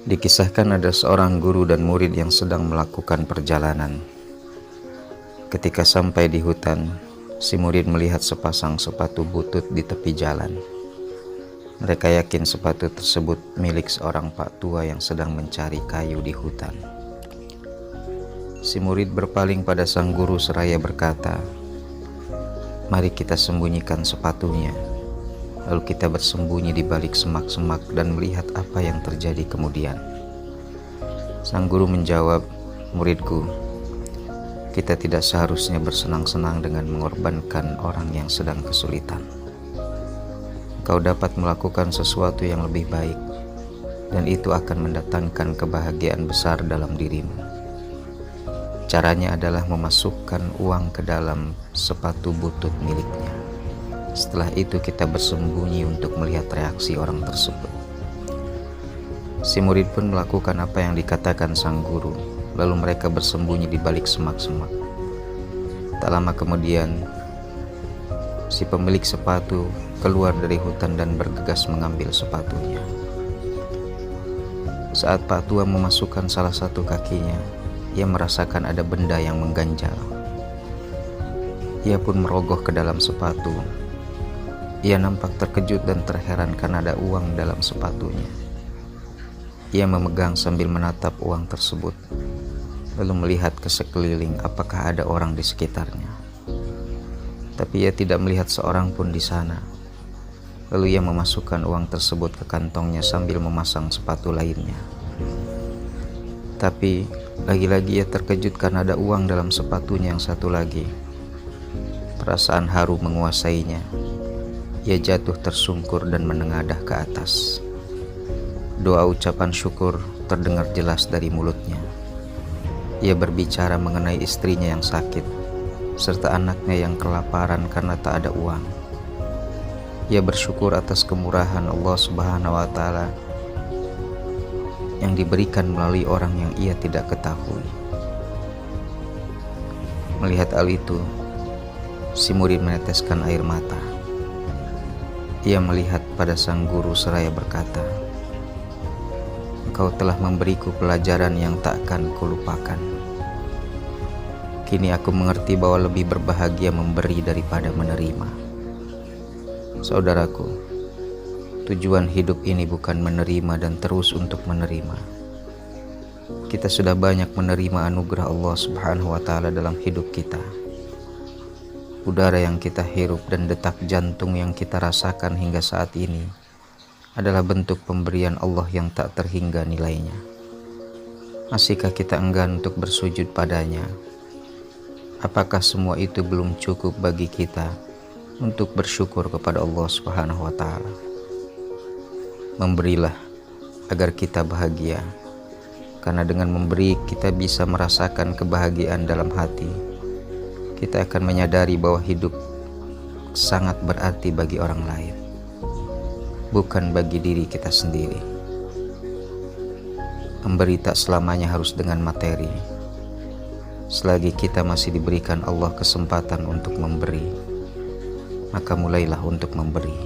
Dikisahkan ada seorang guru dan murid yang sedang melakukan perjalanan. Ketika sampai di hutan, si murid melihat sepasang sepatu butut di tepi jalan. Mereka yakin sepatu tersebut milik seorang pak tua yang sedang mencari kayu di hutan. Si murid berpaling pada sang guru seraya berkata, "Mari kita sembunyikan sepatunya." Lalu kita bersembunyi di balik semak-semak dan melihat apa yang terjadi kemudian. Sang guru menjawab, "Muridku, kita tidak seharusnya bersenang-senang dengan mengorbankan orang yang sedang kesulitan. Kau dapat melakukan sesuatu yang lebih baik, dan itu akan mendatangkan kebahagiaan besar dalam dirimu. Caranya adalah memasukkan uang ke dalam sepatu butut miliknya. Setelah itu kita bersembunyi untuk melihat reaksi orang tersebut." Si murid pun melakukan apa yang dikatakan sang guru, lalu mereka bersembunyi di balik semak-semak. Tak lama kemudian, si pemilik sepatu keluar dari hutan dan bergegas mengambil sepatunya. Saat Pak Tua memasukkan salah satu kakinya, ia merasakan ada benda yang mengganjal. Ia pun merogoh ke dalam sepatu. Ia nampak terkejut dan terheran karena ada uang dalam sepatunya. Ia memegang sambil menatap uang tersebut, lalu melihat ke sekeliling apakah ada orang di sekitarnya. Tapi ia tidak melihat seorang pun di sana. Lalu ia memasukkan uang tersebut ke kantongnya sambil memasang sepatu lainnya. Tapi lagi-lagi ia terkejut karena ada uang dalam sepatunya yang satu lagi. Perasaan haru menguasainya. Ia jatuh tersungkur dan menengadah ke atas. Doa ucapan syukur terdengar jelas dari mulutnya. Ia berbicara mengenai istrinya yang sakit, serta anaknya yang kelaparan karena tak ada uang. Ia bersyukur atas kemurahan Allah Subhanahu wa Ta'ala yang diberikan melalui orang yang ia tidak ketahui. Melihat hal itu, si murid meneteskan air mata. Ia melihat pada sang guru seraya berkata, "Engkau telah memberiku pelajaran yang takkan kulupakan. Kini aku mengerti bahwa lebih berbahagia memberi daripada menerima." Saudaraku, tujuan hidup ini bukan menerima dan terus untuk menerima. Kita sudah banyak menerima anugerah Allah Subhanahu wa Ta'ala dalam hidup kita. Udara yang kita hirup dan detak jantung yang kita rasakan hingga saat ini adalah bentuk pemberian Allah yang tak terhingga nilainya. Masihkah kita enggan untuk bersujud padanya? Apakah semua itu belum cukup bagi kita untuk bersyukur kepada Allah Subhanahu wa Ta'ala? Memberilah agar kita bahagia, karena dengan memberi kita bisa merasakan kebahagiaan dalam hati. Kita akan menyadari bahwa hidup sangat berarti bagi orang lain, bukan bagi diri kita sendiri. Memberi tak selamanya harus dengan materi. Selagi kita masih diberikan Allah kesempatan untuk memberi, maka mulailah untuk memberi.